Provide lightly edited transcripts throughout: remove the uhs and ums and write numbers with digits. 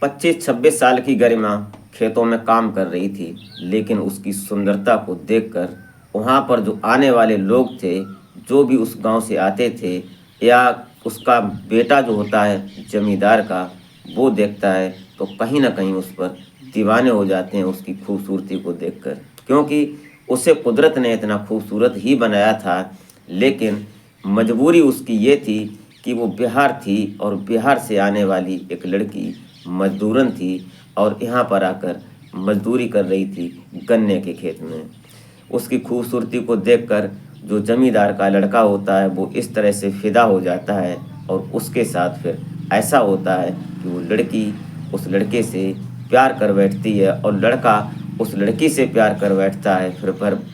25-26 साल की गरिमा खेतों में काम कर रही थी, लेकिन उसकी सुंदरता को देखकर वहाँ पर जो आने वाले लोग थे, जो भी उस गांव से आते थे, या उसका बेटा जो होता है जमींदार का, वो देखता है तो कहीं ना कहीं उस पर दीवाने हो जाते हैं उसकी खूबसूरती को देखकर, क्योंकि उसे कुदरत ने इतना खूबसूरत ही बनाया था। लेकिन मजबूरी उसकी ये थी कि वो बिहार थी और बिहार से आने वाली एक लड़की मजदूरन थी और यहाँ पर आकर मजदूरी कर रही थी गन्ने के खेत में। उसकी खूबसूरती को देखकर जो जमींदार का लड़का होता है वो इस तरह से फिदा हो जाता है और उसके साथ फिर ऐसा होता है कि वो लड़की उस लड़के से प्यार कर बैठती है और लड़का उस लड़की से प्यार कर बैठता है।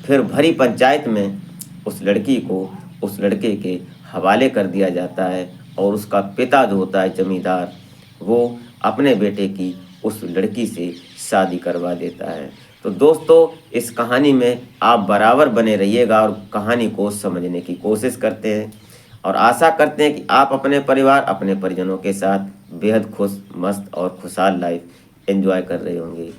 फिर भरी पंचायत में उस लड़की को उस लड़के के हवाले कर दिया जाता है और उसका पिता जो होता है जमींदार, वो अपने बेटे की उस लड़की से शादी करवा देता है। तो दोस्तों, इस कहानी में आप बराबर बने रहिएगा और कहानी को समझने की कोशिश करते हैं और आशा करते हैं कि आप अपने परिवार अपने परिजनों के साथ बेहद खुश मस्त और खुशहाल लाइफ एंजॉय कर रहे होंगे।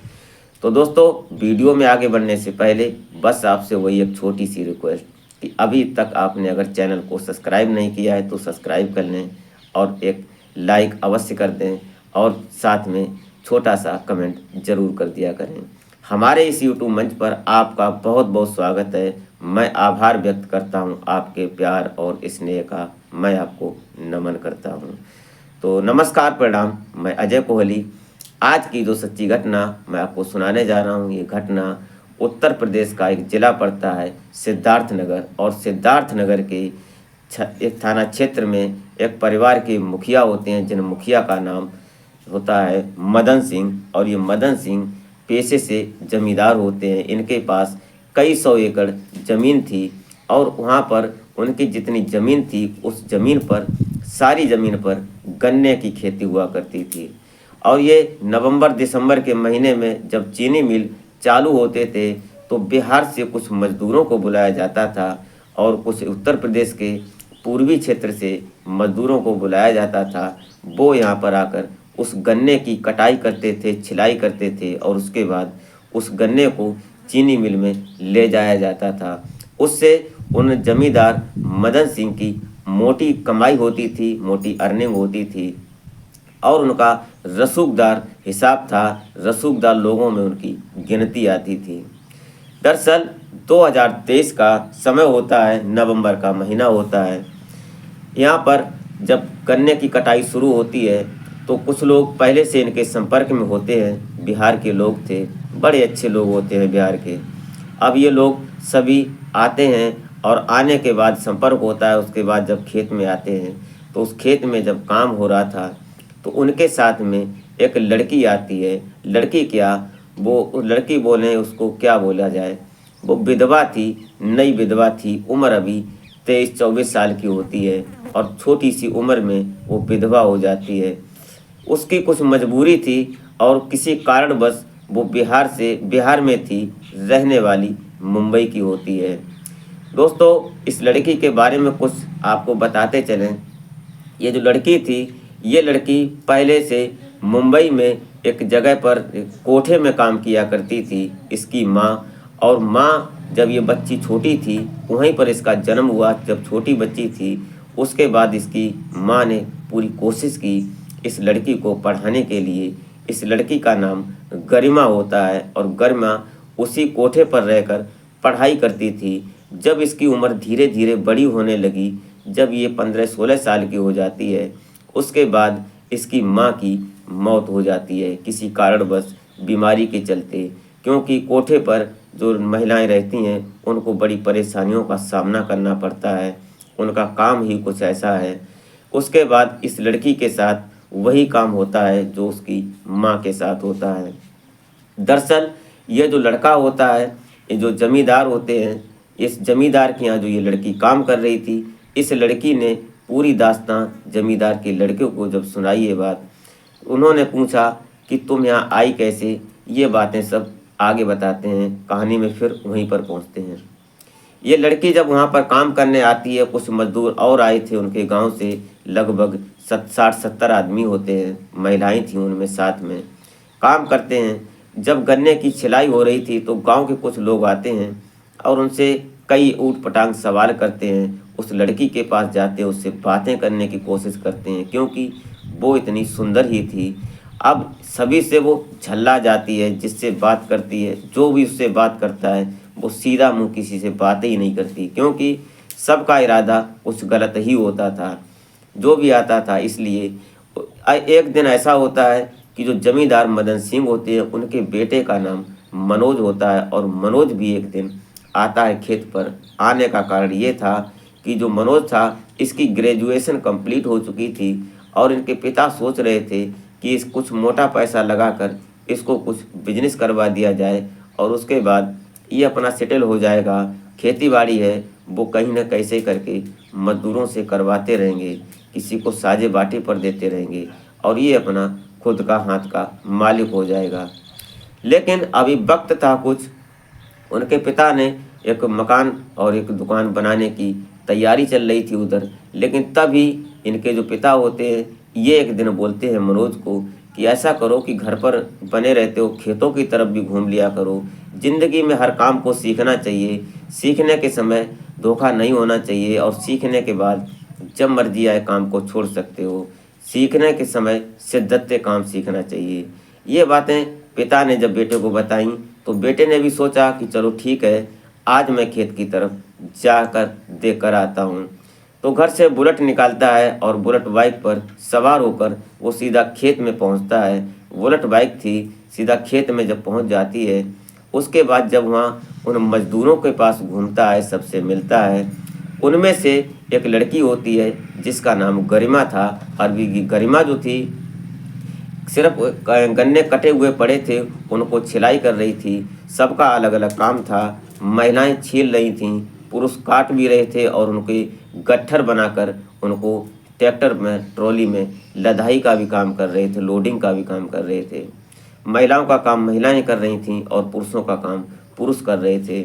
तो दोस्तों, वीडियो में आगे बढ़ने से पहले बस आपसे वही एक छोटी सी रिक्वेस्ट कि अभी तक आपने अगर चैनल को सब्सक्राइब नहीं किया है तो सब्सक्राइब कर लें और एक लाइक अवश्य कर दें और साथ में छोटा सा कमेंट जरूर कर दिया करें। हमारे इस यूट्यूब मंच पर आपका बहुत बहुत स्वागत है। मैं आभार व्यक्त करता हूं आपके प्यार और स्नेह का। मैं आपको नमन करता हूं। तो नमस्कार, प्रणाम। मैं अजय कोहली। आज की जो सच्ची घटना मैं आपको सुनाने जा रहा हूं, ये घटना उत्तर प्रदेश का एक जिला पड़ता है सिद्धार्थनगर, और सिद्धार्थनगर के एक थाना क्षेत्र में एक परिवार के मुखिया होते हैं, जिन मुखिया का नाम होता है मदन सिंह। और ये मदन सिंह पेशे से जमींदार होते हैं। इनके पास कई सौ एकड़ ज़मीन थी और वहाँ पर उनकी जितनी ज़मीन थी उस ज़मीन पर सारी ज़मीन पर गन्ने की खेती हुआ करती थी। और ये नवंबर दिसंबर के महीने में जब चीनी मिल चालू होते थे तो बिहार से कुछ मज़दूरों को बुलाया जाता था और कुछ उत्तर प्रदेश के पूर्वी क्षेत्र से मज़दूरों को बुलाया जाता था। वो यहाँ पर आकर उस गन्ने की कटाई करते थे, छिलाई करते थे और उसके बाद उस गन्ने को चीनी मिल में ले जाया जाता था। उससे उन जमींदार मदन सिंह की मोटी कमाई होती थी, मोटी अर्निंग होती थी और उनका रसूखदार हिसाब था। रसूखदार लोगों में उनकी गिनती आती थी। दरअसल 2023 का समय होता है, नवंबर का महीना होता है। यहाँ पर जब गन्ने की कटाई शुरू होती है तो कुछ लोग पहले से इनके संपर्क में होते हैं। बिहार के लोग थे, बड़े अच्छे लोग होते हैं बिहार के। अब ये लोग सभी आते हैं और आने के बाद संपर्क होता है। उसके बाद जब खेत में आते हैं तो उस खेत में जब काम हो रहा था तो उनके साथ में एक लड़की आती है। लड़की क्या, वो लड़की बोले उसको क्या बोला जाए, वो विधवा थी, नई विधवा थी। उम्र अभी 23-24 साल की होती है और छोटी सी उम्र में वो विधवा हो जाती है। उसकी कुछ मजबूरी थी और किसी कारणवश वो बिहार में थी, रहने वाली मुंबई की होती है। दोस्तों, इस लड़की के बारे में कुछ आपको बताते चलें। ये जो लड़की थी, ये लड़की पहले से मुंबई में एक जगह पर एक कोठे में काम किया करती थी। इसकी माँ और माँ, जब ये बच्ची छोटी थी वहीं पर इसका जन्म हुआ। जब छोटी बच्ची थी उसके बाद इसकी माँ ने पूरी कोशिश की इस लड़की को पढ़ाने के लिए। इस लड़की का नाम गरिमा होता है और गरिमा उसी कोठे पर रहकर पढ़ाई करती थी। जब इसकी उम्र धीरे धीरे बड़ी होने लगी, जब ये 15-16 साल की हो जाती है, उसके बाद इसकी माँ की मौत हो जाती है किसी कारणवश, बीमारी के चलते। क्योंकि कोठे पर जो महिलाएं रहती हैं उनको बड़ी परेशानियों का सामना करना पड़ता है, उनका काम ही कुछ ऐसा है। उसके बाद इस लड़की के साथ वही काम होता है जो उसकी माँ के साथ होता है। दरअसल ये जो लड़का होता है, ये जो जमींदार होते हैं, इस जमींदार के यहाँ जो ये लड़की काम कर रही थी, इस लड़की ने पूरी दास्तां जमींदार के लड़के को जब सुनाई ये बात, उन्होंने पूछा कि तुम यहाँ आई कैसे। ये बातें सब आगे बताते हैं, कहानी में फिर वहीं पर पहुँचते हैं। ये लड़की जब वहाँ पर काम करने आती है, कुछ मजदूर और आए थे उनके गांव से, लगभग 60-70 आदमी होते हैं, महिलाएं थीं उनमें साथ में काम करते हैं। जब गन्ने की छिलाई हो रही थी तो गांव के कुछ लोग आते हैं और उनसे कई ऊट पटांग सवाल करते हैं। उस लड़की के पास जाते हैं, उससे बातें करने की कोशिश करते हैं क्योंकि वो इतनी सुंदर ही थी। अब सभी से वो झल्ला जाती है, जिससे बात करती है, जो भी उससे बात करता है वो सीधा मुंह किसी से बातें ही नहीं करती, क्योंकि सबका इरादा कुछ गलत ही होता था जो भी आता था। इसलिए एक दिन ऐसा होता है कि जो जमींदार मदन सिंह होते हैं उनके बेटे का नाम मनोज होता है, और मनोज भी एक दिन आता है खेत पर। आने का कारण ये था कि जो मनोज था इसकी ग्रेजुएशन कंप्लीट हो चुकी थी और इनके पिता सोच रहे थे कि इस कुछ मोटा पैसा लगाकर इसको कुछ बिजनेस करवा दिया जाए और उसके बाद ये अपना सेटल हो जाएगा। खेती बाड़ी है वो कहीं ना कैसे करके मजदूरों से करवाते रहेंगे, किसी को साजे बाटे पर देते रहेंगे और ये अपना खुद का हाथ का मालिक हो जाएगा। लेकिन अभी वक्त था कुछ, उनके पिता ने एक मकान और एक दुकान बनाने की तैयारी चल रही थी उधर। लेकिन तभी इनके जो पिता होते हैं ये एक दिन बोलते हैं मनोज को कि ऐसा करो कि घर पर बने रहते हो, खेतों की तरफ भी घूम लिया करो। ज़िंदगी में हर काम को सीखना चाहिए, सीखने के समय धोखा नहीं होना चाहिए और सीखने के बाद जब मर्जी आए काम को छोड़ सकते हो। सीखने के समय शिद्दत से काम सीखना चाहिए। ये बातें पिता ने जब बेटे को बताई तो बेटे ने भी सोचा कि चलो ठीक है, आज मैं खेत की तरफ जाकर देख कर आता हूँ। तो घर से बुलेट निकालता है और बुलेट बाइक पर सवार होकर वो सीधा खेत में पहुँचता है। बुलेट बाइक थी, सीधा खेत में जब पहुँच जाती है, उसके बाद जब वहाँ उन मजदूरों के पास घूमता है, सबसे मिलता है। उनमें से एक लड़की होती है जिसका नाम गरिमा था। अरबी की गरिमा जो थी सिर्फ गन्ने कटे हुए पड़े थे उनको छिलाई कर रही थी। सबका अलग अलग काम था। महिलाएं छील रही थीं, पुरुष काट भी रहे थे और उनके गट्ठर बनाकर उनको ट्रैक्टर में ट्रॉली में लदाई का भी काम कर रहे थे, लोडिंग का भी काम कर रहे थे। महिलाओं का काम महिलाएं कर रही थीं और पुरुषों का काम पुरुष कर रहे थे।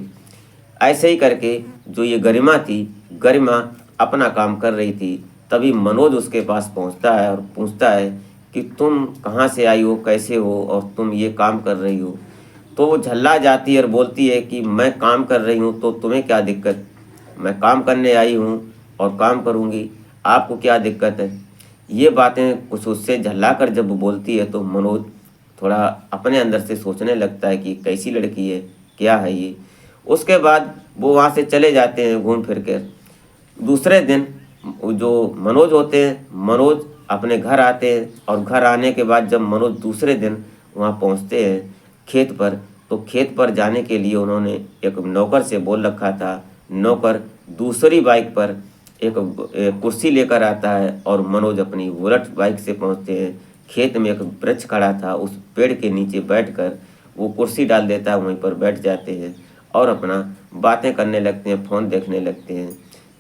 ऐसे ही करके जो ये गरिमा थी, गरिमा अपना काम कर रही थी। तभी मनोज उसके पास पहुंचता है और पूछता है कि तुम कहाँ से आई हो, कैसे हो और तुम ये काम कर रही हो। तो वो झल्ला जाती है और बोलती है कि मैं काम कर रही हूँ तो तुम्हें क्या दिक्कत, मैं काम करने आई हूँ और काम करूँगी, आपको क्या दिक्कत है। ये बातें कुछ उससे झल्ला कर जब वो बोलती है तो मनोज थोड़ा अपने अंदर से सोचने लगता है कि कैसी लड़की है, क्या है ये। उसके बाद वो वहाँ से चले जाते हैं घूम फिर कर। दूसरे दिन जो मनोज होते हैं, मनोज अपने घर आते हैं और घर आने के बाद जब मनोज दूसरे दिन वहाँ पहुँचते हैं खेत पर, तो खेत पर जाने के लिए उन्होंने एक नौकर से बोल रखा था। नौकर दूसरी बाइक पर एक कुर्सी लेकर आता है और मनोज अपनी बुलेट बाइक से पहुँचते हैं। खेत में एक वृक्ष खड़ा था, उस पेड़ के नीचे बैठकर वो कुर्सी डाल देता है, वहीं पर बैठ जाते हैं और अपना बातें करने लगते हैं, फ़ोन देखने लगते हैं।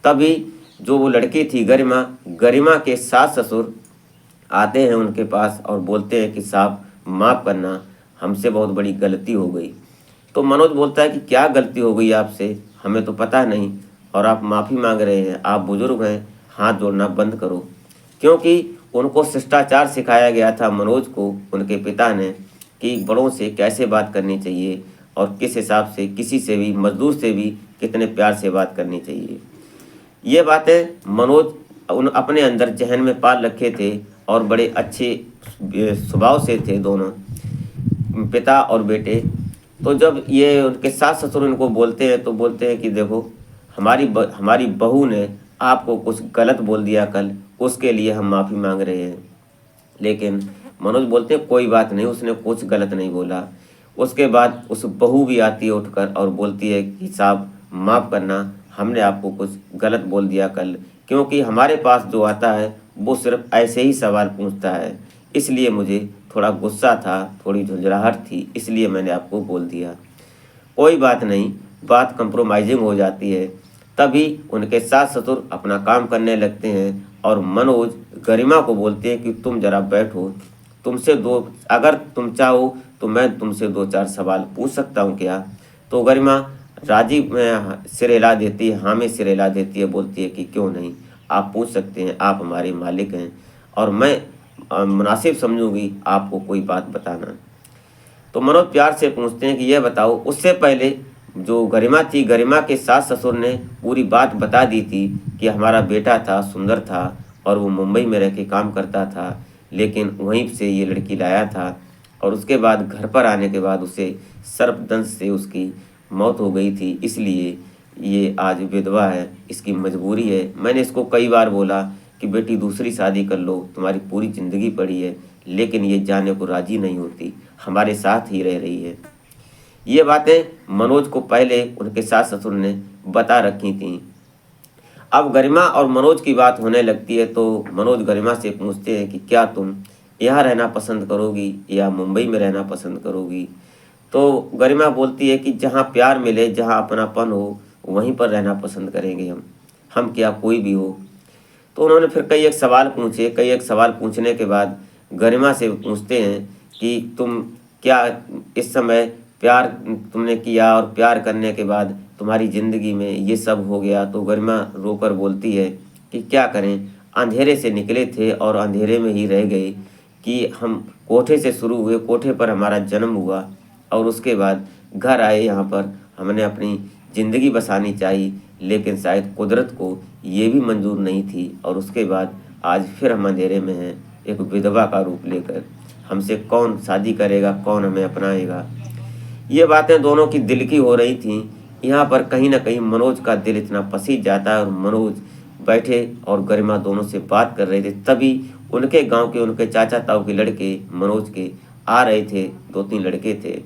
तभी जो वो लड़की थी गरिमा, गरिमा के सास ससुर आते हैं उनके पास और बोलते हैं कि साहब माफ़ करना, हमसे बहुत बड़ी गलती हो गई। तो मनोज बोलता है कि क्या गलती हो गई आपसे, हमें तो पता नहीं और आप माफ़ी मांग रहे हैं, आप बुजुर्ग हैं, हाथ जोड़ना बंद करो। क्योंकि उनको शिष्टाचार सिखाया गया था मनोज को उनके पिता ने कि बड़ों से कैसे बात करनी चाहिए और किस हिसाब से किसी से भी, मजदूर से भी कितने प्यार से बात करनी चाहिए। ये बातें मनोज उन अपने अंदर जहन में पाल रखे थे और बड़े अच्छे स्वभाव से थे दोनों, पिता और बेटे। तो जब ये उनके सास ससुर इनको बोलते हैं तो बोलते हैं कि देखो हमारी बहू ने आपको कुछ गलत बोल दिया कल, उसके लिए हम माफ़ी मांग रहे हैं। लेकिन मनोज बोलते हैं कोई बात नहीं, उसने कुछ गलत नहीं बोला। उसके बाद उस बहू भी आती है उठकर और बोलती है कि साहब माफ़ करना, हमने आपको कुछ गलत बोल दिया कल, क्योंकि हमारे पास जो आता है वो सिर्फ ऐसे ही सवाल पूछता है, इसलिए मुझे थोड़ा गुस्सा था, थोड़ी झुंझलाहट थी, इसलिए मैंने आपको बोल दिया। कोई बात नहीं, बात कंप्रोमाइजिंग हो जाती है। तभी उनके सास ससुर अपना काम करने लगते हैं और मनोज गरिमा को बोलते हैं कि तुम जरा बैठो, तुमसे अगर तुम चाहो तो मैं तुमसे 2-4 सवाल पूछ सकता हूँ क्या। तो गरिमा राजी में सिर हिला देती है, हाँ में सिर हिला देती है, बोलती है कि क्यों नहीं, आप पूछ सकते हैं, आप हमारे मालिक हैं। और मैं मुनासिब समझूंगी आपको कोई बात बताना। तो मनोज प्यार से पूछते हैं कि यह बताओ, उससे पहले जो गरिमा थी, गरिमा के सास ससुर ने पूरी बात बता दी थी कि हमारा बेटा था, सुंदर था और वो मुंबई में रह के काम करता था, लेकिन वहीं से ये लड़की लाया था और उसके बाद घर पर आने के बाद उसे सर्पदंश से उसकी मौत हो गई थी, इसलिए ये आज विधवा है, इसकी मजबूरी है। मैंने इसको कई बार बोला कि बेटी दूसरी शादी कर लो, तुम्हारी पूरी ज़िंदगी पड़ी है, लेकिन ये जाने को राजी नहीं होती, हमारे साथ ही रह रही है। ये बातें मनोज को पहले उनके सास ससुर ने बता रखी थीं। अब गरिमा और मनोज की बात होने लगती है तो मनोज गरिमा से पूछते हैं कि क्या तुम यहाँ रहना पसंद करोगी या मुंबई में रहना पसंद करोगी। तो गरिमा बोलती है कि जहाँ प्यार मिले, जहाँ अपनापन हो, वहीं पर रहना पसंद करेंगे हम क्या कोई भी हो। तो उन्होंने फिर कई एक सवाल पूछे, कई एक सवाल पूछने के बाद गरिमा से पूछते हैं कि तुम क्या इस समय प्यार तुमने किया और प्यार करने के बाद तुम्हारी ज़िंदगी में ये सब हो गया। तो गरिमा रोकर बोलती है कि क्या करें, अंधेरे से निकले थे और अंधेरे में ही रह गए, कि हम कोठे से शुरू हुए, कोठे पर हमारा जन्म हुआ और उसके बाद घर आए, यहाँ पर हमने अपनी ज़िंदगी बसानी चाहिए, लेकिन शायद कुदरत को ये भी मंजूर नहीं थी और उसके बाद आज फिर हम अंधेरे में हैं, एक विधवा का रूप लेकर। हमसे कौन शादी करेगा, कौन हमें अपनाएगा। ये बातें दोनों की दिल की हो रही थीं। यहाँ पर कहीं ना कहीं मनोज का दिल इतना पसीज जाता है और मनोज बैठे और गरिमा दोनों से बात कर रहे थे, तभी उनके गांव के, उनके चाचा ताऊ के लड़के मनोज के आ रहे थे, 2-3 लड़के थे।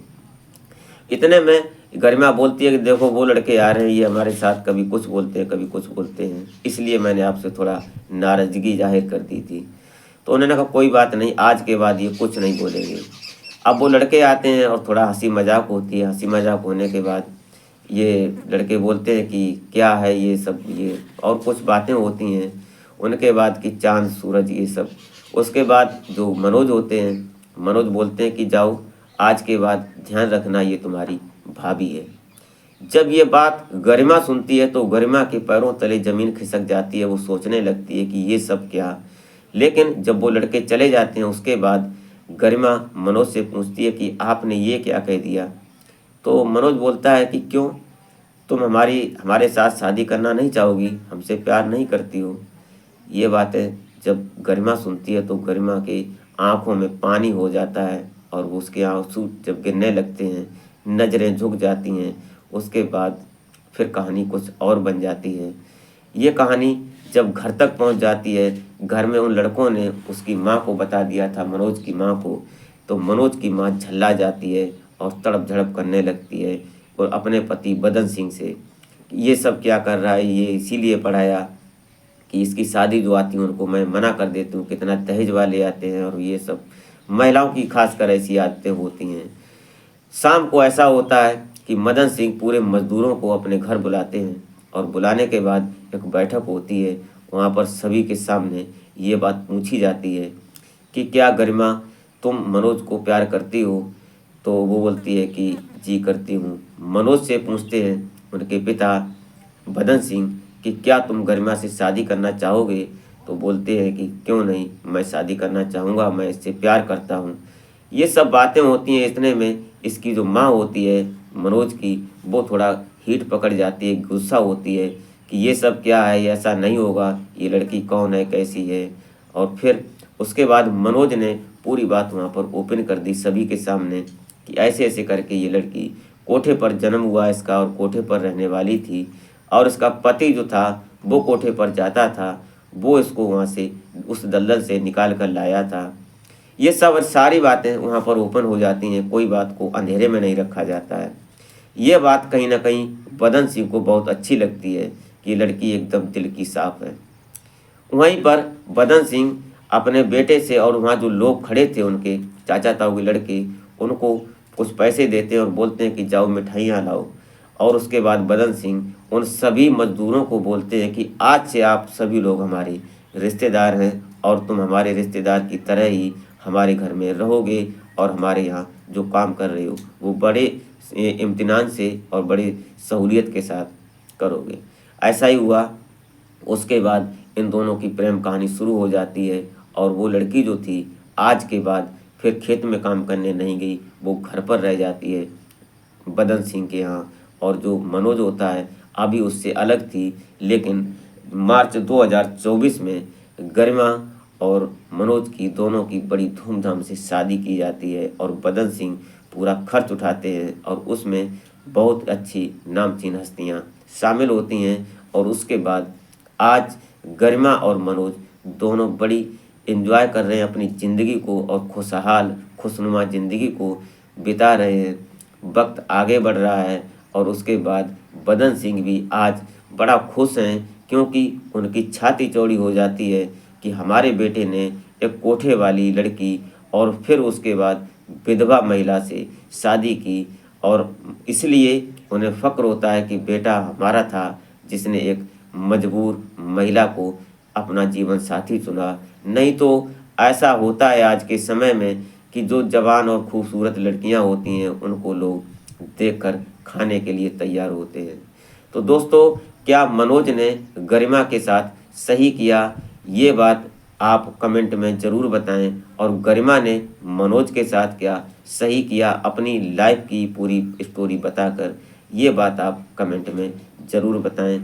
इतने में गरिमा बोलती है कि देखो वो लड़के आ रहे हैं, ये हमारे साथ कभी कुछ बोलते हैं, कभी कुछ बोलते हैं, इसलिए मैंने आपसे थोड़ा नाराज़गी जाहिर कर दी थी। तो उन्होंने कहा कोई बात नहीं, आज के बाद ये कुछ नहीं बोलेंगे। अब वो लड़के आते हैं और थोड़ा हंसी मजाक होती है। हंसी मजाक होने के बाद ये लड़के बोलते हैं कि क्या है ये सब, ये और कुछ बातें होती हैं उनके बाद कि चांद सूरज ये सब। उसके बाद जो मनोज होते हैं, मनोज बोलते हैं कि जाओ, आज के बाद ध्यान रखना ये तुम्हारी भाभी है। जब ये बात गरिमा सुनती है तो गरिमा के पैरों तले ज़मीन खिसक जाती है। वो सोचने लगती है कि ये सब क्या। लेकिन जब वो लड़के चले जाते हैं उसके बाद गरिमा मनोज से पूछती है कि आपने ये क्या कह दिया। तो मनोज बोलता है कि क्यों, तुम हमारे साथ शादी करना नहीं चाहोगी, हमसे प्यार नहीं करती हो। ये बातें जब गरिमा सुनती है तो गरिमा के आंखों में पानी हो जाता है और उसके आंसू जब गिरने लगते हैं, नज़रें झुक जाती हैं। उसके बाद फिर कहानी कुछ और बन जाती है। ये कहानी जब घर तक पहुंच जाती है, घर में उन लड़कों ने उसकी माँ को बता दिया था, मनोज की माँ को। तो मनोज की माँ झल्ला जाती है और तड़प झड़प करने लगती है और अपने पति बदन सिंह से, ये सब क्या कर रहा है, ये इसीलिए पढ़ाया कि इसकी शादी जो आती है उनको मैं मना कर देती हूँ, कितना दहेज वाले आते हैं और ये सब महिलाओं की खासकर ऐसी आदतें होती हैं। शाम को ऐसा होता है कि मदन सिंह पूरे मजदूरों को अपने घर बुलाते हैं और बुलाने के बाद एक बैठक होती है। वहाँ पर सभी के सामने ये बात पूछी जाती है कि क्या गरिमा तुम मनोज को प्यार करती हो। तो वो बोलती है कि जी करती हूँ। मनोज से पूछते हैं उनके पिता बदन सिंह कि क्या तुम गरिमा से शादी करना चाहोगे। तो बोलते हैं कि क्यों नहीं, मैं शादी करना चाहूँगा, मैं इससे प्यार करता हूँ। ये सब बातें होती हैं। इतने में इसकी जो माँ होती है मनोज की, वो थोड़ा हीट पकड़ जाती है, गुस्सा होती है कि ये सब क्या है, ये ऐसा नहीं होगा, ये लड़की कौन है, कैसी है। और फिर उसके बाद मनोज ने पूरी बात वहाँ पर ओपन कर दी सभी के सामने कि ऐसे ऐसे करके ये लड़की, कोठे पर जन्म हुआ इसका और कोठे पर रहने वाली थी और इसका पति जो था वो कोठे पर जाता था, वो इसको वहाँ से उस दलदल से निकाल कर लाया था। ये सब सारी बातें वहाँ पर ओपन हो जाती हैं, कोई बात को अंधेरे में नहीं रखा जाता है। ये बात कहीं ना कहीं बदन सिंह को बहुत अच्छी लगती है कि लड़की एकदम दिल की साफ है। वहीं पर बदन सिंह अपने बेटे से और वहाँ जो लोग खड़े थे उनके चाचा ताऊ के लड़के, उनको कुछ पैसे देते हैं और बोलते हैं कि जाओ मिठाइयाँ लाओ। और उसके बाद बदन सिंह उन सभी मजदूरों को बोलते हैं कि आज से आप सभी लोग हमारे रिश्तेदार हैं और तुम हमारे रिश्तेदार की तरह ही हमारे घर में रहोगे और हमारे यहाँ जो काम कर रहे हो वो बड़े इम्तिनान से और बड़ी सहूलियत के साथ करोगे। ऐसा ही हुआ। उसके बाद इन दोनों की प्रेम कहानी शुरू हो जाती है और वो लड़की जो थी आज के बाद फिर खेत में काम करने नहीं गई, वो घर पर रह जाती है बदन सिंह के यहाँ। और जो मनोज होता है अभी उससे अलग थी, लेकिन मार्च 2024 में गरिमा और मनोज की दोनों की बड़ी धूमधाम से शादी की जाती है और बदन सिंह पूरा खर्च उठाते हैं और उसमें बहुत अच्छी नामचीन हस्तियां शामिल होती हैं। और उसके बाद आज गरिमा और मनोज दोनों बड़ी एंजॉय कर रहे हैं अपनी ज़िंदगी को और खुशहाल खुशनुमा ज़िंदगी को बिता रहे हैं। वक्त आगे बढ़ रहा है और उसके बाद बदन सिंह भी आज बड़ा खुश हैं, क्योंकि उनकी छाती चौड़ी हो जाती है कि हमारे बेटे ने एक कोठे वाली लड़की और फिर उसके बाद विधवा महिला से शादी की। और इसलिए उन्हें फ़क्र होता है कि बेटा हमारा था जिसने एक मजबूर महिला को अपना जीवन साथी चुना। नहीं तो ऐसा होता है आज के समय में कि जो जवान और खूबसूरत लड़कियां होती हैं उनको लोग देखकर खाने के लिए तैयार होते हैं। तो दोस्तों, क्या मनोज ने गरिमा के साथ सही किया, ये बात आप कमेंट में ज़रूर बताएं। और गरिमा ने मनोज के साथ क्या सही किया अपनी लाइफ की पूरी स्टोरी बताकर, ये बात आप कमेंट में ज़रूर बताएं।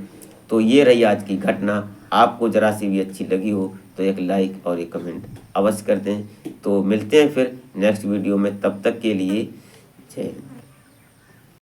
तो ये रही आज की घटना। आपको ज़रा सी भी अच्छी लगी हो तो एक लाइक और एक कमेंट अवश्य कर दें। तो मिलते हैं फिर नेक्स्ट वीडियो में, तब तक के लिए जय हिंद।